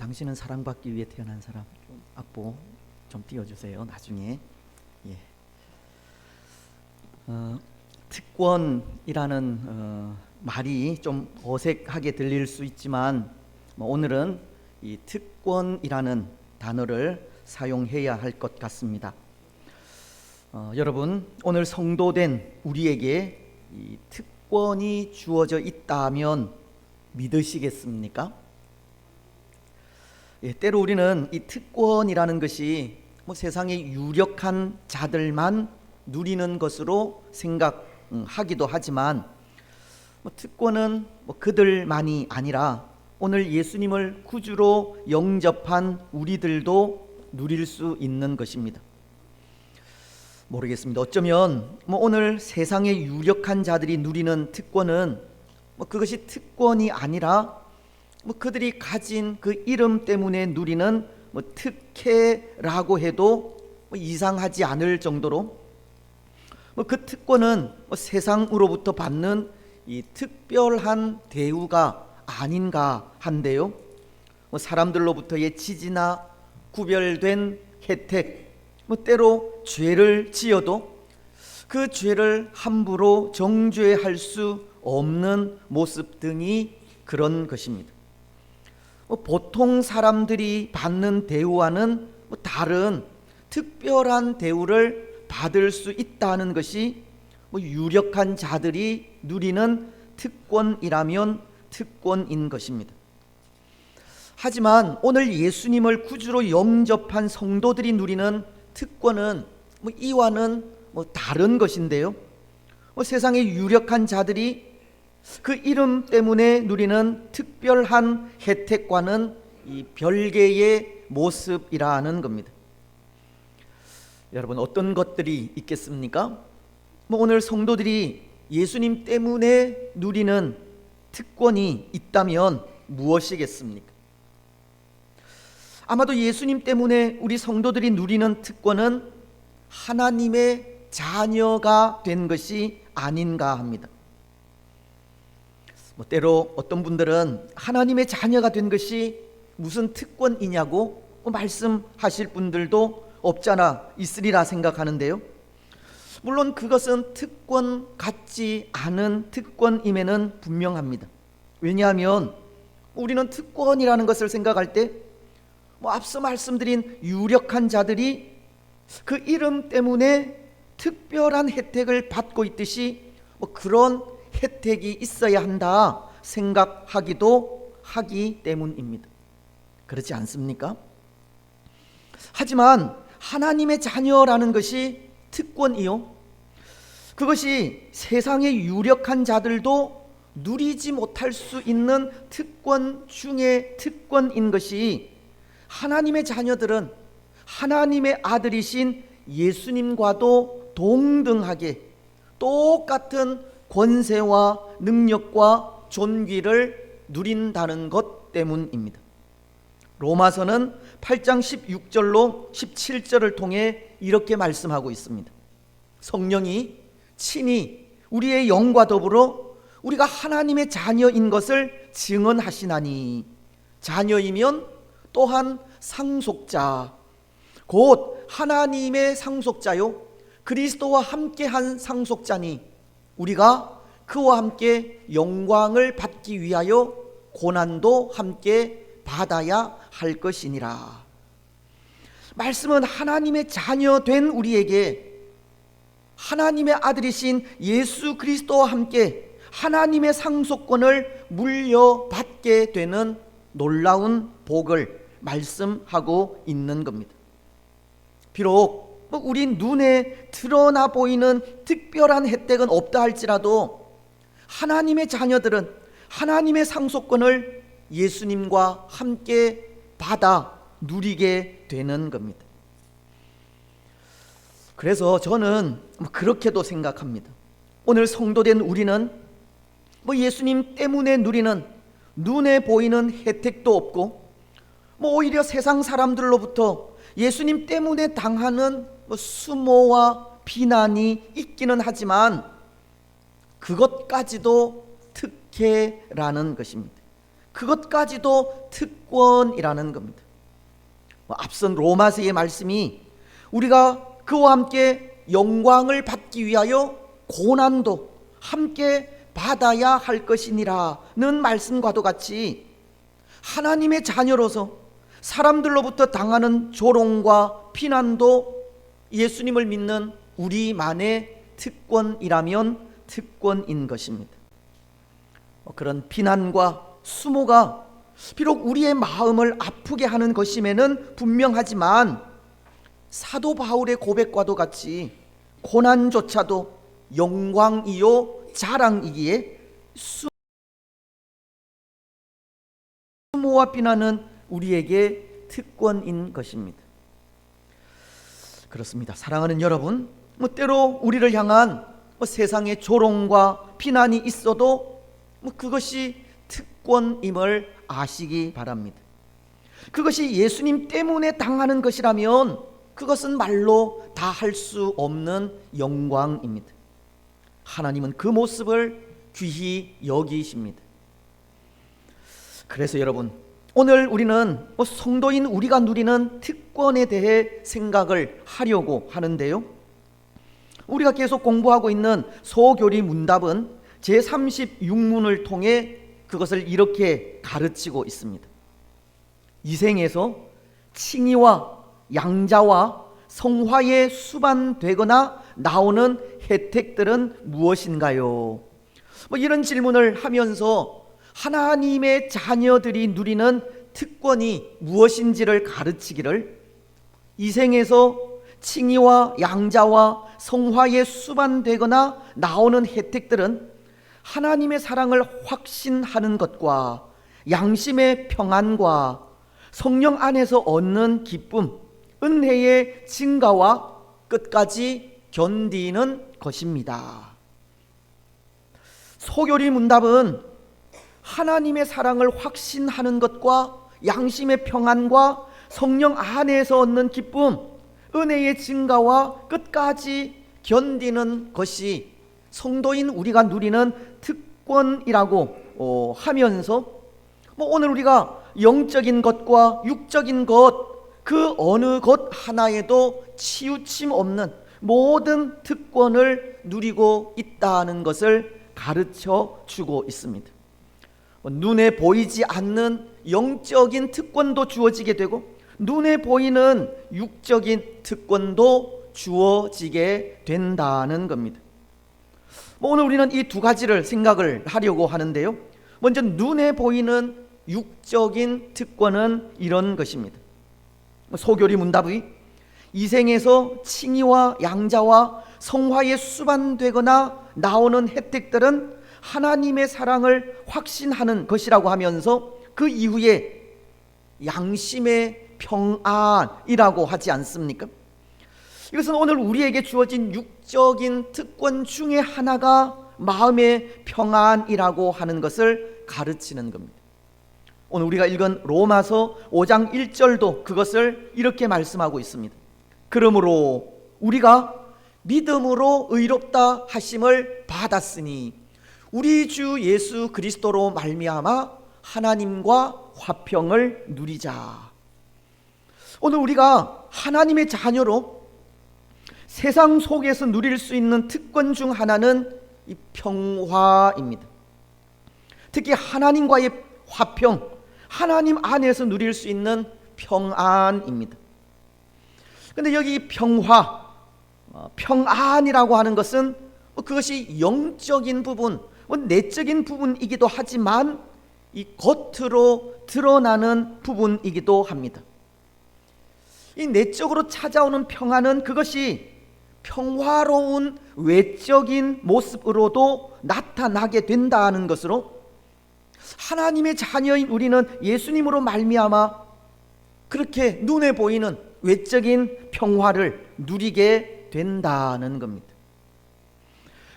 당신은 사랑받기 위해 태어난 사람. 좀 악보 좀 띄워주세요. 나중에. 예. 특권이라는 말이 좀 어색하게 들릴 수 있지만 오늘은 이 특권이라는 단어를 사용해야 할 것 같습니다. 여러분, 오늘 성도된 우리에게 이 특권이 주어져 있다면 믿으시겠습니까? 예, 때로 우리는 이 특권이라는 것이 세상의 유력한 자들만 누리는 것으로 생각하기도 하지만 특권은 그들만이 아니라 오늘 예수님을 구주로 영접한 우리들도 누릴 수 있는 것입니다. 모르겠습니다. 어쩌면 오늘 세상의 유력한 자들이 누리는 특권은 그것이 특권이 아니라 그들이 가진 그 이름 때문에 누리는 특혜라고 해도 이상하지 않을 정도로 그 특권은 세상으로부터 받는 이 특별한 대우가 아닌가 한데요. 사람들로부터의 지지나 구별된 혜택, 때로 죄를 지어도 그 죄를 함부로 정죄할 수 없는 모습 등이 그런 것입니다. 보통 사람들이 받는 대우와는 다른 특별한 대우를 받을 수 있다는 것이 유력한 자들이 누리는 특권이라면 특권인 것입니다. 하지만 오늘 예수님을 구주로 영접한 성도들이 누리는 특권은 이와는 다른 것인데요. 세상의 유력한 자들이 그 이름 때문에 누리는 특별한 혜택과는 이 별개의 모습이라는 겁니다. 여러분, 어떤 것들이 있겠습니까? 오늘 성도들이 예수님 때문에 누리는 특권이 있다면 무엇이겠습니까? 아마도 예수님 때문에 우리 성도들이 누리는 특권은 하나님의 자녀가 된 것이 아닌가 합니다. 때로 어떤 분들은 하나님의 자녀가 된 것이 무슨 특권이냐고 말씀하실 분들도 없잖아 있으리라 생각하는데요. 물론 그것은 특권 같지 않은 특권임에는 분명합니다. 왜냐하면 우리는 특권이라는 것을 생각할 때 앞서 말씀드린 유력한 자들이 그 이름 때문에 특별한 혜택을 받고 있듯이 그런 혜택이 있어야 한다 생각하기도 하기 때문입니다. 그렇지 않습니까? 하지만 하나님의 자녀라는 것이 특권이요, 그것이 세상의 유력한 자들도 누리지 못할 수 있는 특권 중에 특권인 것이 하나님의 자녀들은 하나님의 아들이신 예수님과도 동등하게 똑같은 권세와 능력과 존귀를 누린다는 것 때문입니다. 로마서는 8장 16절로 17절을 통해 이렇게 말씀하고 있습니다. 성령이 친히 우리의 영과 더불어 우리가 하나님의 자녀인 것을 증언하시나니, 자녀이면 또한 상속자, 곧 하나님의 상속자요 그리스도와 함께한 상속자니 우리가 그와 함께 영광을 받기 위하여 고난도 함께 받아야 할 것이니라. 말씀은 하나님의 자녀 된 우리에게 하나님의 아들이신 예수 그리스도와 함께 하나님의 상속권을 물려받게 되는 놀라운 복을 말씀하고 있는 겁니다. 비록 우리 눈에 드러나 보이는 특별한 혜택은 없다 할지라도 하나님의 자녀들은 하나님의 상속권을 예수님과 함께 받아 누리게 되는 겁니다. 그래서 저는 그렇게도 생각합니다. 오늘 성도된 우리는 예수님 때문에 누리는 눈에 보이는 혜택도 없고 오히려 세상 사람들로부터 예수님 때문에 당하는 수모와 비난이 있기는 하지만 그것까지도 특혜라는 것입니다. 그것까지도 특권이라는 겁니다. 앞선 로마서의 말씀이 우리가 그와 함께 영광을 받기 위하여 고난도 함께 받아야 할 것이니라는 말씀과도 같이 하나님의 자녀로서 사람들로부터 당하는 조롱과 비난도 예수님을 믿는 우리만의 특권이라면 특권인 것입니다. 그런 비난과 수모가 비록 우리의 마음을 아프게 하는 것임에는 분명하지만 사도 바울의 고백과도 같이 고난조차도 영광이요 자랑이기에 수모와 비난은 우리에게 특권인 것입니다. 그렇습니다. 사랑하는 여러분, 때로 우리를 향한 세상의 조롱과 비난이 있어도 그것이 특권임을 아시기 바랍니다. 그것이 예수님 때문에 당하는 것이라면 그것은 말로 다 할 수 없는 영광입니다. 하나님은 그 모습을 귀히 여기십니다. 그래서 여러분, 오늘 우리는 성도인 우리가 누리는 특권에 대해 생각을 하려고 하는데요, 우리가 계속 공부하고 있는 소교리 문답은 제36문을 통해 그것을 이렇게 가르치고 있습니다. 이 생에서 칭의와 양자와 성화에 수반되거나 나오는 혜택들은 무엇인가요? 이런 질문을 하면서 하나님의 자녀들이 누리는 특권이 무엇인지를 가르치기를, 이 생에서 칭의와 양자와 성화에 수반되거나 나오는 혜택들은 하나님의 사랑을 확신하는 것과 양심의 평안과 성령 안에서 얻는 기쁨, 은혜의 증가와 끝까지 견디는 것입니다. 소교리 문답은 하나님의 사랑을 확신하는 것과 양심의 평안과 성령 안에서 얻는 기쁨, 은혜의 증가와 끝까지 견디는 것이 성도인 우리가 누리는 특권이라고 하면서 오늘 우리가 영적인 것과 육적인 것, 그 어느 것 하나에도 치우침 없는 모든 특권을 누리고 있다는 것을 가르쳐 주고 있습니다. 눈에 보이지 않는 영적인 특권도 주어지게 되고 눈에 보이는 육적인 특권도 주어지게 된다는 겁니다. 오늘 우리는 이 두 가지를 생각을 하려고 하는데요, 먼저 눈에 보이는 육적인 특권은 이런 것입니다. 소교리 문답의 이 생에서 칭의와 양자와 성화에 수반되거나 나오는 혜택들은 하나님의 사랑을 확신하는 것이라고 하면서 그 이후에 양심의 평안이라고 하지 않습니까? 이것은 오늘 우리에게 주어진 육적인 특권 중에 하나가 마음의 평안이라고 하는 것을 가르치는 겁니다. 오늘 우리가 읽은 로마서 5장 1절도 그것을 이렇게 말씀하고 있습니다. 그러므로 우리가 믿음으로 의롭다 하심을 받았으니 우리 주 예수 그리스도로 말미암아 하나님과 화평을 누리자. 오늘 우리가 하나님의 자녀로 세상 속에서 누릴 수 있는 특권 중 하나는 이 평화입니다. 특히 하나님과의 화평, 하나님 안에서 누릴 수 있는 평안입니다. 그런데 여기 평화, 평안이라고 하는 것은 그것이 영적인 부분, 내적인 부분이기도 하지만 이 겉으로 드러나는 부분이기도 합니다. 이 내적으로 찾아오는 평안은 그것이 평화로운 외적인 모습으로도 나타나게 된다는 것으로 하나님의 자녀인 우리는 예수님으로 말미암아 그렇게 눈에 보이는 외적인 평화를 누리게 된다는 겁니다.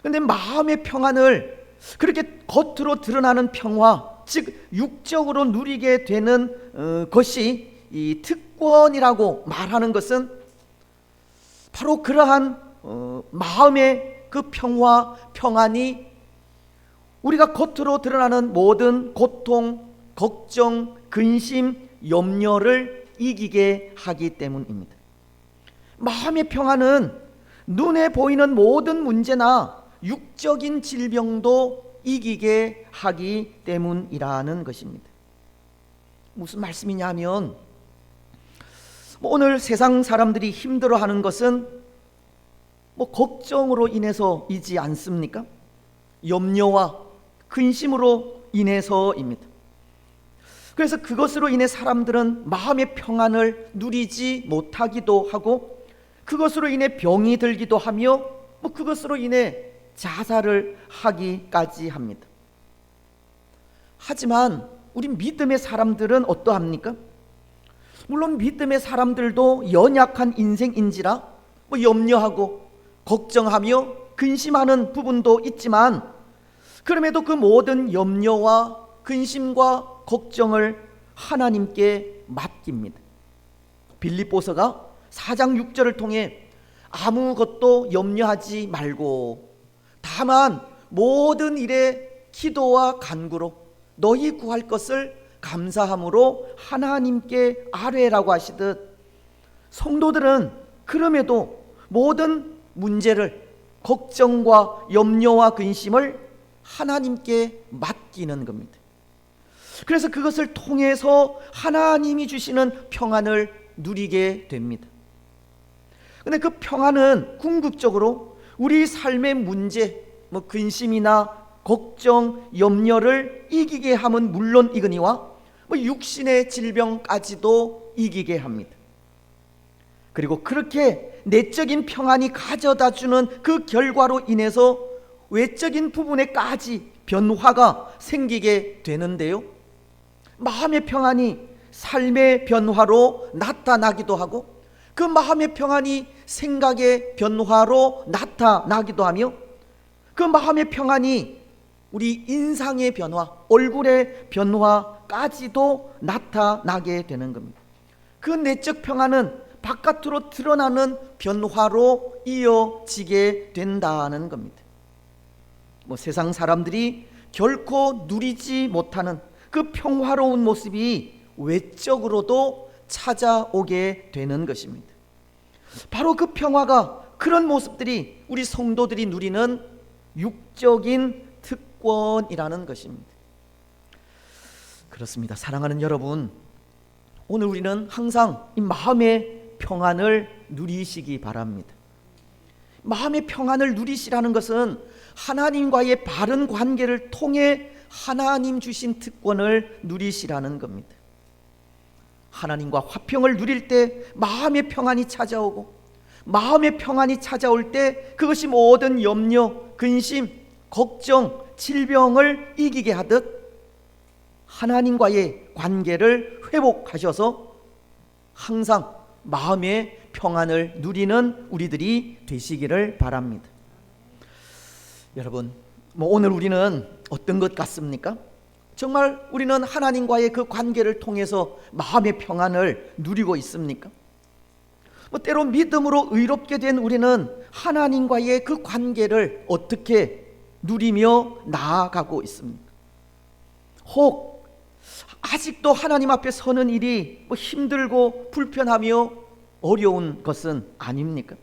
그런데 마음의 평안을 그렇게 겉으로 드러나는 평화, 즉 육적으로 누리게 되는 것이 이 특권이라고 말하는 것은 바로 그러한 마음의 그 평화, 평안이 우리가 겉으로 드러나는 모든 고통, 걱정, 근심, 염려를 이기게 하기 때문입니다. 마음의 평안은 눈에 보이는 모든 문제나 육적인 질병도 이기게 하기 때문이라는 것입니다. 무슨 말씀이냐 하면, 오늘 세상 사람들이 힘들어하는 것은 걱정으로 인해서이지 않습니까? 염려와 근심으로 인해서입니다. 그래서 그것으로 인해 사람들은 마음의 평안을 누리지 못하기도 하고, 그것으로 인해 병이 들기도 하며, 그것으로 인해 자살을 하기까지 합니다. 하지만 우리 믿음의 사람들은 어떠합니까? 물론 믿음의 사람들도 연약한 인생인지라 염려하고 걱정하며 근심하는 부분도 있지만, 그럼에도 그 모든 염려와 근심과 걱정을 하나님께 맡깁니다. 빌립보서가 4장 6절을 통해 아무것도 염려하지 말고 다만 모든 일에 기도와 간구로 너희 구할 것을 감사함으로 하나님께 아뢰라고 하시듯, 성도들은 그럼에도 모든 문제를, 걱정과 염려와 근심을 하나님께 맡기는 겁니다. 그래서 그것을 통해서 하나님이 주시는 평안을 누리게 됩니다. 근데 그 평안은 궁극적으로 우리 삶의 문제, 근심이나 걱정, 염려를 이기게 함은 물론이거니와 육신의 질병까지도 이기게 합니다. 그리고 그렇게 내적인 평안이 가져다주는 그 결과로 인해서 외적인 부분에까지 변화가 생기게 되는데요, 마음의 평안이 삶의 변화로 나타나기도 하고, 그 마음의 평안이 생각의 변화로 나타나기도 하며, 그 마음의 평안이 우리 인상의 변화, 얼굴의 변화까지도 나타나게 되는 겁니다. 그 내적 평안은 바깥으로 드러나는 변화로 이어지게 된다는 겁니다. 세상 사람들이 결코 누리지 못하는 그 평화로운 모습이 외적으로도 찾아오게 되는 것입니다. 바로 그 평화가, 그런 모습들이 우리 성도들이 누리는 육적인 특권이라는 것입니다. 그렇습니다. 사랑하는 여러분, 오늘 우리는 항상 이 마음의 평안을 누리시기 바랍니다. 마음의 평안을 누리시라는 것은 하나님과의 바른 관계를 통해 하나님 주신 특권을 누리시라는 겁니다. 하나님과 화평을 누릴 때 마음의 평안이 찾아오고, 마음의 평안이 찾아올 때 그것이 모든 염려, 근심, 걱정, 질병을 이기게 하듯 하나님과의 관계를 회복하셔서 항상 마음의 평안을 누리는 우리들이 되시기를 바랍니다. 여러분, 오늘 우리는 어떤 것 같습니까? 정말 우리는 하나님과의 그 관계를 통해서 마음의 평안을 누리고 있습니까? 때로 믿음으로 의롭게 된 우리는 하나님과의 그 관계를 어떻게 누리며 나아가고 있습니까? 혹 아직도 하나님 앞에 서는 일이 힘들고 불편하며 어려운 것은 아닙니까?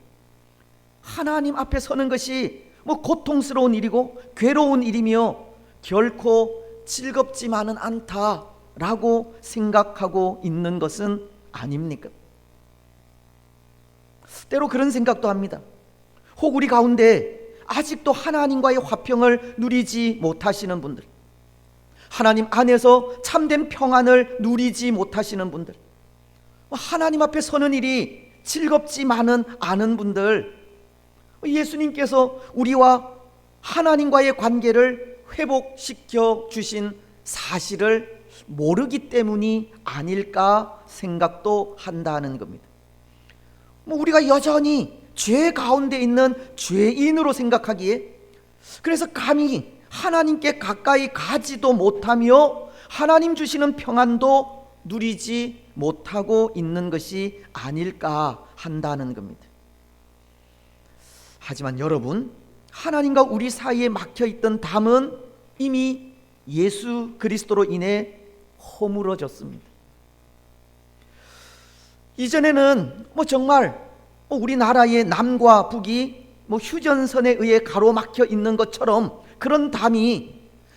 하나님 앞에 서는 것이 고통스러운 일이고 괴로운 일이며 결코 즐겁지만은 않다라고 생각하고 있는 것은 아닙니까? 때로 그런 생각도 합니다. 혹 우리 가운데 아직도 하나님과의 화평을 누리지 못하시는 분들, 하나님 안에서 참된 평안을 누리지 못하시는 분들, 하나님 앞에 서는 일이 즐겁지만은 않은 분들, 예수님께서 우리와 하나님과의 관계를 회복시켜 주신 사실을 모르기 때문이 아닐까 생각도 한다는 겁니다. 우리가 여전히 죄 가운데 있는 죄인으로 생각하기에, 그래서 감히 하나님께 가까이 가지도 못하며 하나님 주시는 평안도 누리지 못하고 있는 것이 아닐까 한다는 겁니다. 하지만 여러분, 하나님과 우리 사이에 막혀있던 담은 이미 예수 그리스도로 인해 허물어졌습니다. 이전에는 정말 우리나라의 남과 북이 휴전선에 의해 가로막혀 있는 것처럼 그런 담이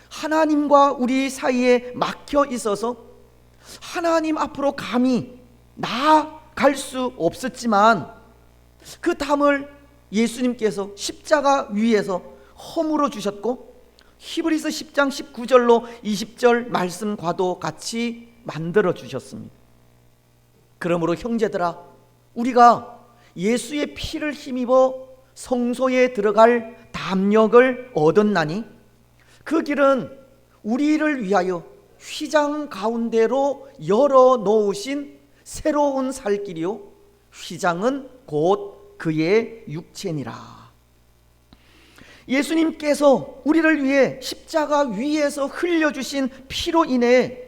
하나님과 우리 사이에 막혀 있어서 하나님 앞으로 감히 나아갈 수 없었지만, 그 담을 예수님께서 십자가 위에서 허물어 주셨고, 히브리서 10장 19절로 20절 말씀과도 같이 만들어 주셨습니다. 그러므로 형제들아, 우리가 예수의 피를 힘입어 성소에 들어갈 담력을 얻었나니 그 길은 우리를 위하여 휘장 가운데로 열어 놓으신 새로운 살 길이요, 휘장은 곧 그의 육체니라. 예수님께서 우리를 위해 십자가 위에서 흘려주신 피로 인해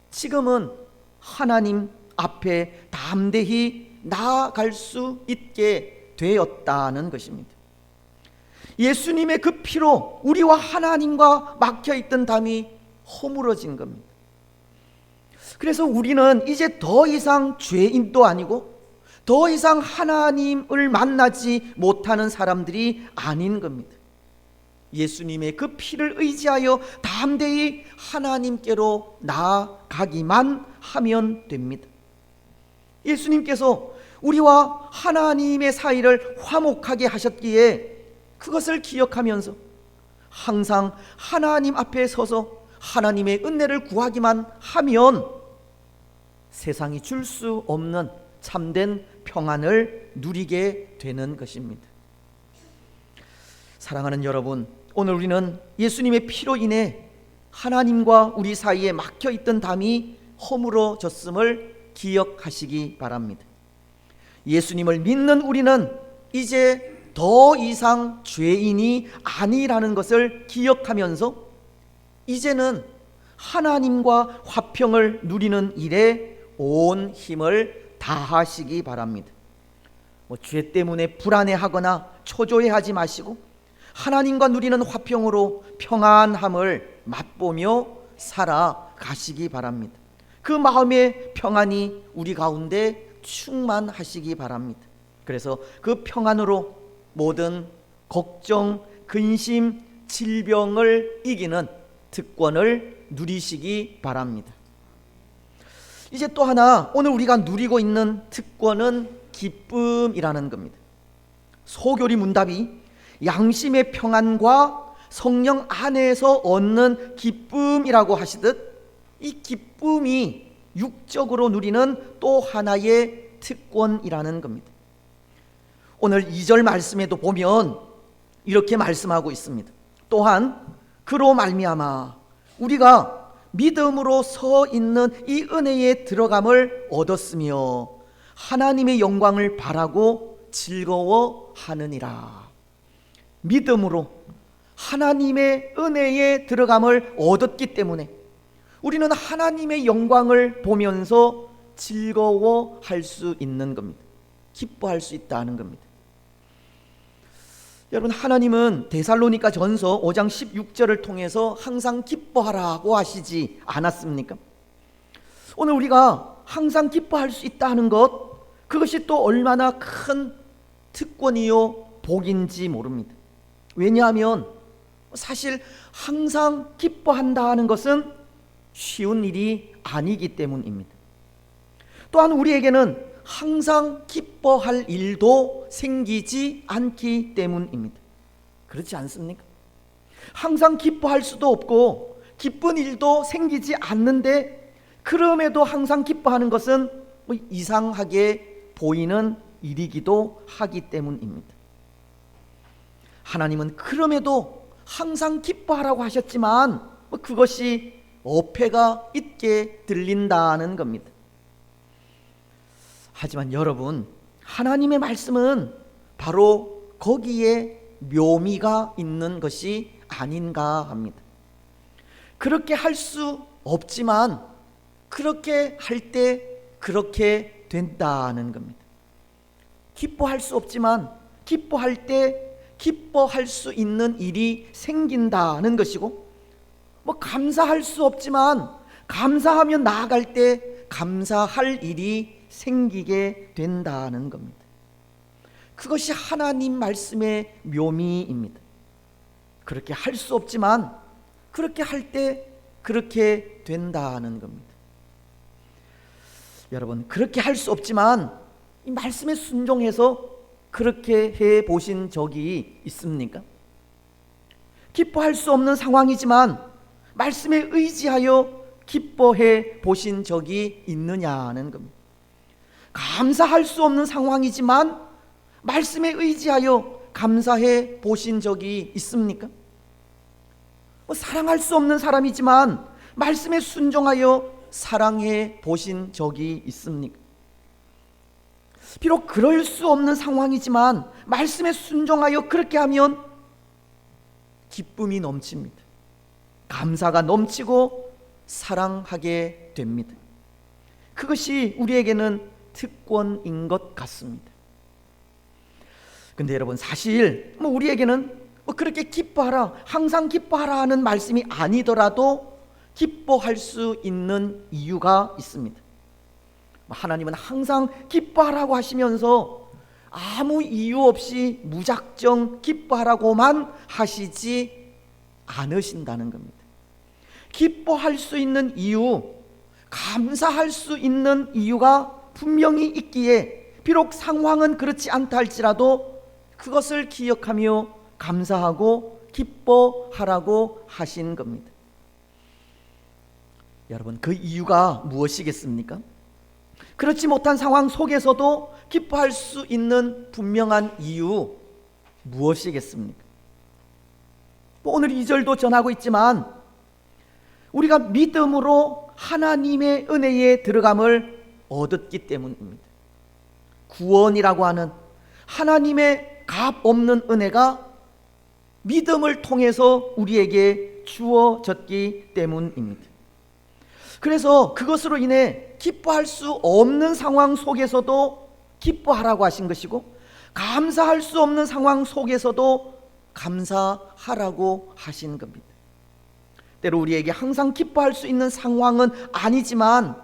지금은 하나님 앞에 담대히 나아갈 수 있게 되었다는 것입니다. 예수님의 그 피로 우리와 하나님과 막혀있던 담이 허물어진 겁니다. 그래서 우리는 이제 더 이상 죄인도 아니고 더 이상 하나님을 만나지 못하는 사람들이 아닌 겁니다. 예수님의 그 피를 의지하여 담대히 하나님께로 나아가기만 하면 됩니다. 예수님께서 우리와 하나님의 사이를 화목하게 하셨기에 그것을 기억하면서 항상 하나님 앞에 서서 하나님의 은혜를 구하기만 하면 세상이 줄 수 없는 참된 평안을 누리게 되는 것입니다. 사랑하는 여러분, 오늘 우리는 예수님의 피로 인해 하나님과 우리 사이에 막혀있던 담이 허물어졌음을 기억하시기 바랍니다. 예수님을 믿는 우리는 이제 더 이상 죄인이 아니라는 것을 기억하면서 이제는 하나님과 화평을 누리는 일에 온 힘을 다하시기 바랍니다. 죄 때문에 불안해하거나 초조해하지 마시고 하나님과 누리는 화평으로 평안함을 맛보며 살아가시기 바랍니다. 그 마음의 평안이 우리 가운데 충만하시기 바랍니다. 그래서 그 평안으로 모든 걱정, 근심, 질병을 이기는 특권을 누리시기 바랍니다. 이제 또 하나, 오늘 우리가 누리고 있는 특권은 기쁨이라는 겁니다. 소교리 문답이 양심의 평안과 성령 안에서 얻는 기쁨이라고 하시듯 이 기쁨이 육적으로 누리는 또 하나의 특권이라는 겁니다. 오늘 2절 말씀에도 보면 이렇게 말씀하고 있습니다. 또한 그로 말미암아 우리가 믿음으로 서 있는 이 은혜에 들어감을 얻었으며 하나님의 영광을 바라고 즐거워하느니라. 믿음으로 하나님의 은혜에 들어감을 얻었기 때문에 우리는 하나님의 영광을 보면서 즐거워할 수 있는 겁니다. 기뻐할 수 있다는 겁니다. 여러분, 하나님은 데살로니가 전서 5장 16절을 통해서 항상 기뻐하라고 하시지 않았습니까? 오늘 우리가 항상 기뻐할 수 있다는 것, 그것이 또 얼마나 큰 특권이요 복인지 모릅니다. 왜냐하면 사실 항상 기뻐한다는 것은 쉬운 일이 아니기 때문입니다. 또한 우리에게는 항상 기뻐할 일도 생기지 않기 때문입니다. 그렇지 않습니까? 항상 기뻐할 수도 없고 기쁜 일도 생기지 않는데 그럼에도 항상 기뻐하는 것은 이상하게 보이는 일이기도 하기 때문입니다. 하나님은 그럼에도 항상 기뻐하라고 하셨지만 그것이 어폐가 있게 들린다는 겁니다. 하지만 여러분, 하나님의 말씀은 바로 거기에 묘미가 있는 것이 아닌가 합니다. 그렇게 할 수 없지만 그렇게 할 때 그렇게 된다는 겁니다. 기뻐할 수 없지만 기뻐할 때 기뻐할 수 있는 일이 생긴다는 것이고, 감사할 수 없지만 감사하며 나아갈 때 감사할 일이 생기게 된다는 겁니다. 그것이 하나님 말씀의 묘미입니다. 그렇게 할 수 없지만 그렇게 할 때 그렇게 된다는 겁니다. 여러분, 그렇게 할 수 없지만 이 말씀에 순종해서 그렇게 해 보신 적이 있습니까? 기뻐할 수 없는 상황이지만 말씀에 의지하여 기뻐해 보신 적이 있느냐는 겁니다. 감사할 수 없는 상황이지만 말씀에 의지하여 감사해 보신 적이 있습니까? 사랑할 수 없는 사람이지만 말씀에 순종하여 사랑해 보신 적이 있습니까? 비록 그럴 수 없는 상황이지만 말씀에 순종하여 그렇게 하면 기쁨이 넘칩니다. 감사가 넘치고 사랑하게 됩니다. 그것이 우리에게는 특권인 것 같습니다. 근데 여러분, 사실 우리에게는 그렇게 기뻐하라, 항상 기뻐하라 하는 말씀이 아니더라도 기뻐할 수 있는 이유가 있습니다. 하나님은 항상 기뻐하라고 하시면서 아무 이유 없이 무작정 기뻐하라고만 하시지 않으신다는 겁니다. 기뻐할 수 있는 이유, 감사할 수 있는 이유가 분명히 있기에 비록 상황은 그렇지 않다 할지라도 그것을 기억하며 감사하고 기뻐하라고 하신 겁니다. 여러분, 그 이유가 무엇이겠습니까? 그렇지 못한 상황 속에서도 기뻐할 수 있는 분명한 이유 무엇이겠습니까? 오늘 2절도 전하고 있지만 우리가 믿음으로 하나님의 은혜에 들어감을 얻었기 때문입니다. 구원이라고 하는 하나님의 값 없는 은혜가 믿음을 통해서 우리에게 주어졌기 때문입니다. 그래서 그것으로 인해 기뻐할 수 없는 상황 속에서도 기뻐하라고 하신 것이고, 감사할 수 없는 상황 속에서도 감사하라고 하신 겁니다. 때로 우리에게 항상 기뻐할 수 있는 상황은 아니지만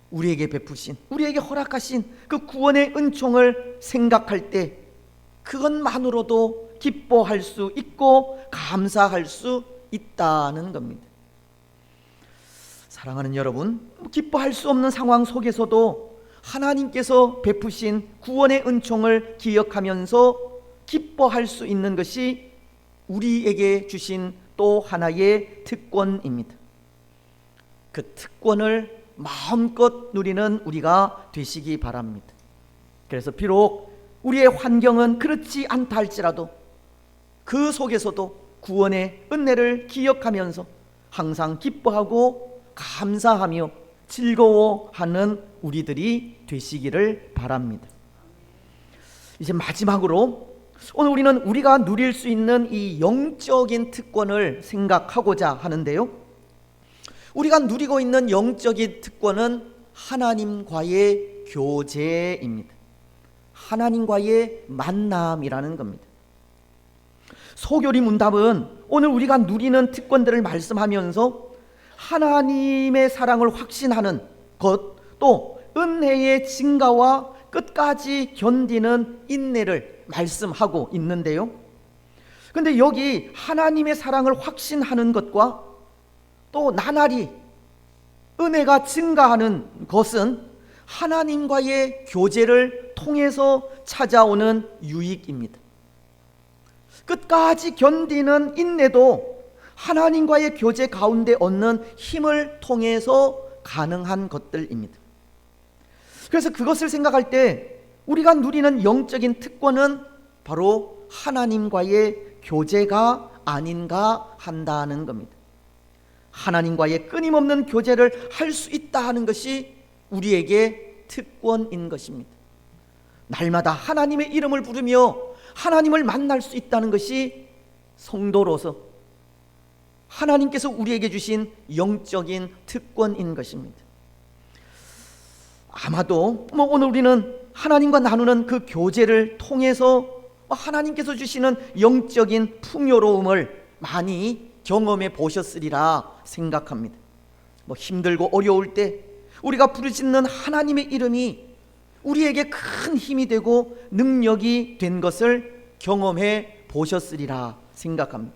우리에게 베푸신, 우리에게 허락하신 그 구원의 은총을 생각할 때 그것만으로도 기뻐할 수 있고 감사할 수 있다는 겁니다. 사랑하는 여러분, 기뻐할 수 없는 상황 속에서도 하나님께서 베푸신 구원의 은총을 기억하면서 기뻐할 수 있는 것이 우리에게 주신 또 하나의 특권입니다. 그 특권을 마음껏 누리는 우리가 되시기 바랍니다. 그래서 비록 우리의 환경은 그렇지 않다 할지라도 그 속에서도 구원의 은혜를 기억하면서 항상 기뻐하고 감사하며 즐거워하는 우리들이 되시기를 바랍니다. 이제 마지막으로 오늘 우리는 우리가 누릴 수 있는 이 영적인 특권을 생각하고자 하는데요, 우리가 누리고 있는 영적인 특권은 하나님과의 교제입니다. 하나님과의 만남이라는 겁니다. 소교리 문답은 오늘 우리가 누리는 특권들을 말씀하면서 하나님의 사랑을 확신하는 것, 또 은혜의 증가와 끝까지 견디는 인내를 말씀하고 있는데요, 근데 여기 하나님의 사랑을 확신하는 것과 또 나날이 은혜가 증가하는 것은 하나님과의 교제를 통해서 찾아오는 유익입니다. 끝까지 견디는 인내도 하나님과의 교제 가운데 얻는 힘을 통해서 가능한 것들입니다. 그래서 그것을 생각할 때 우리가 누리는 영적인 특권은 바로 하나님과의 교제가 아닌가 한다는 겁니다. 하나님과의 끊임없는 교제를 할 수 있다 하는 것이 우리에게 특권인 것입니다. 날마다 하나님의 이름을 부르며 하나님을 만날 수 있다는 것이 성도로서 하나님께서 우리에게 주신 영적인 특권인 것입니다. 아마도 오늘 우리는 하나님과 나누는 그 교제를 통해서 하나님께서 주시는 영적인 풍요로움을 많이 경험해 보셨으리라 생각합니다. 힘들고 어려울 때 우리가 부르짖는 하나님의 이름이 우리에게 큰 힘이 되고 능력이 된 것을 경험해 보셨으리라 생각합니다.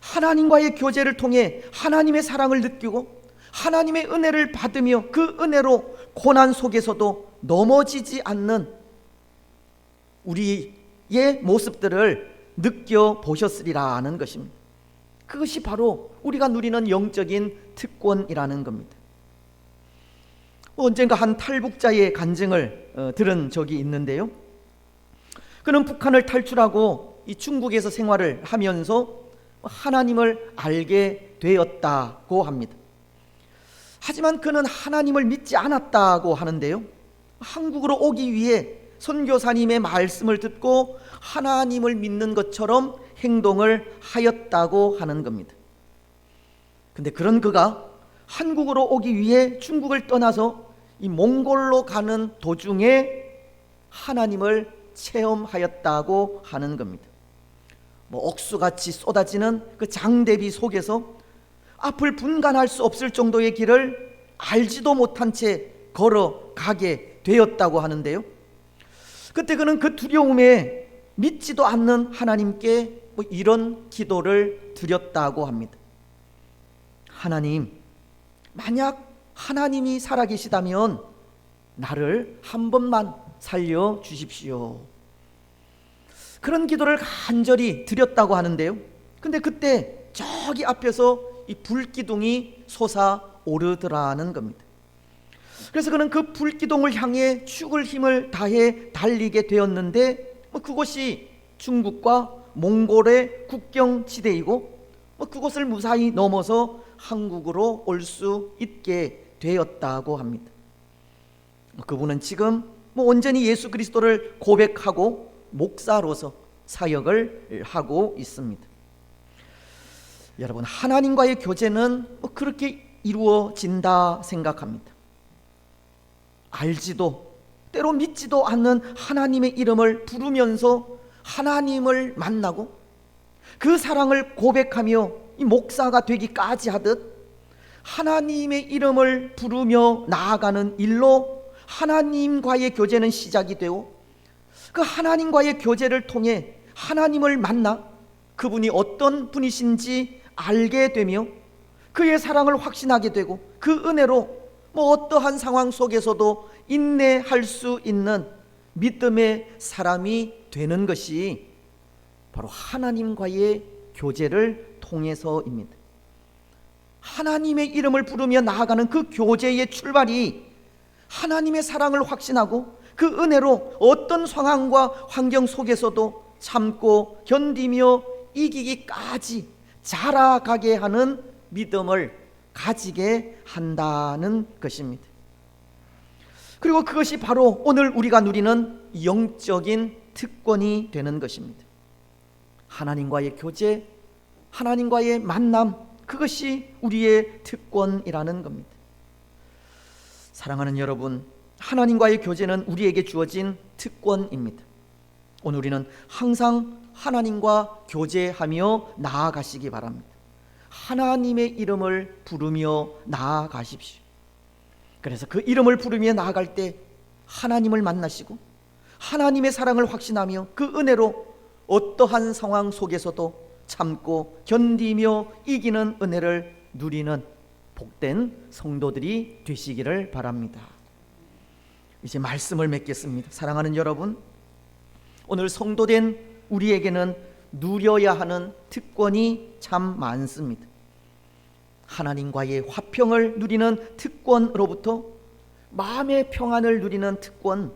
하나님과의 교제를 통해 하나님의 사랑을 느끼고 하나님의 은혜를 받으며 그 은혜로 고난 속에서도 넘어지지 않는 우리의 모습들을 느껴보셨으리라 하는 것입니다. 그것이 바로 우리가 누리는 영적인 특권이라는 겁니다. 언젠가 한 탈북자의 간증을 들은 적이 있는데요, 그는 북한을 탈출하고 이 중국에서 생활을 하면서 하나님을 알게 되었다고 합니다. 하지만 그는 하나님을 믿지 않았다고 하는데요, 한국으로 오기 위해 선교사님의 말씀을 듣고 하나님을 믿는 것처럼 행동을 하였다고 하는 겁니다. 근데 그런 그가 한국으로 오기 위해 중국을 떠나서 이 몽골로 가는 도중에 하나님을 체험하였다고 하는 겁니다. 억수같이 쏟아지는 그 장대비 속에서 앞을 분간할 수 없을 정도의 길을 알지도 못한 채 걸어가게 되었다고 하는데요, 그때 그는 그 두려움에 믿지도 않는 하나님께 이런 기도를 드렸다고 합니다. 하나님, 만약 하나님이 살아계시다면 나를 한 번만 살려주십시오. 그런 기도를 간절히 드렸다고 하는데요, 근데 그때 저기 앞에서 이 불기둥이 솟아오르더라는 겁니다. 그래서 그는 그 불기둥을 향해 죽을 힘을 다해 달리게 되었는데 그곳이 중국과 몽골의 국경지대이고 그곳을 무사히 넘어서 한국으로 올 수 있게 되었다고 합니다. 그분은 지금 온전히 예수 그리스도를 고백하고 목사로서 사역을 하고 있습니다. 여러분, 하나님과의 교제는 그렇게 이루어진다 생각합니다. 알지도 때로 믿지도 않는 하나님의 이름을 부르면서 하나님을 만나고 그 사랑을 고백하며 이 목사가 되기까지 하듯 하나님의 이름을 부르며 나아가는 일로 하나님과의 교제는 시작이 되고 그 하나님과의 교제를 통해 하나님을 만나 그분이 어떤 분이신지 알게 되며 그의 사랑을 확신하게 되고 그 은혜로 어떠한 상황 속에서도 인내할 수 있는 믿음의 사람이 되는 것이 바로 하나님과의 교제를 통해서입니다. 하나님의 이름을 부르며 나아가는 그 교제의 출발이 하나님의 사랑을 확신하고 그 은혜로 어떤 상황과 환경 속에서도 참고 견디며 이기기까지 자라가게 하는 믿음을 가지게 한다는 것입니다. 그리고 그것이 바로 오늘 우리가 누리는 영적인 특권이 되는 것입니다. 하나님과의 교제, 하나님과의 만남, 그것이 우리의 특권이라는 겁니다. 사랑하는 여러분, 하나님과의 교제는 우리에게 주어진 특권입니다. 오늘 우리는 항상 하나님과 교제하며 나아가시기 바랍니다. 하나님의 이름을 부르며 나아가십시오. 그래서 그 이름을 부르며 나아갈 때 하나님을 만나시고 하나님의 사랑을 확신하며 그 은혜로 어떠한 상황 속에서도 참고 견디며 이기는 은혜를 누리는 복된 성도들이 되시기를 바랍니다. 이제 말씀을 맺겠습니다. 사랑하는 여러분, 오늘 성도된 우리에게는 누려야 하는 특권이 참 많습니다. 하나님과의 화평을 누리는 특권으로부터 마음의 평안을 누리는 특권,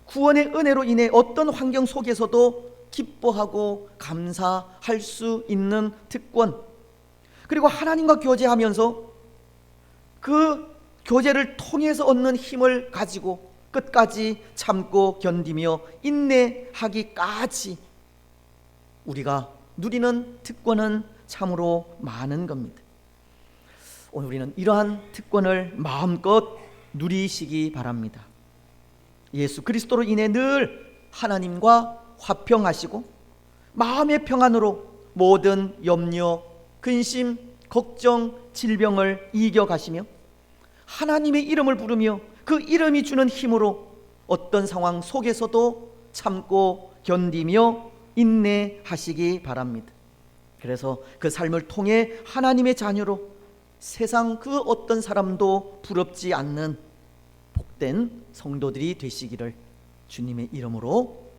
구원의 은혜로 인해 어떤 환경 속에서도 기뻐하고 감사할 수 있는 특권, 그리고 하나님과 교제하면서 그 교제를 통해서 얻는 힘을 가지고 끝까지 참고 견디며 인내하기까지 우리가 누리는 특권은 참으로 많은 겁니다. 오늘 우리는 이러한 특권을 마음껏 누리시기 바랍니다. 예수 그리스도로 인해 늘 하나님과 화평하시고 마음의 평안으로 모든 염려, 근심, 걱정, 질병을 이겨가시며 하나님의 이름을 부르며 그 이름이 주는 힘으로 어떤 상황 속에서도 참고 견디며 인내하시기 바랍니다. 그래서 그 삶을 통해 하나님의 자녀로 세상 그 어떤 사람도 부럽지 않는 복된 성도들이 되시기를 주님의 이름으로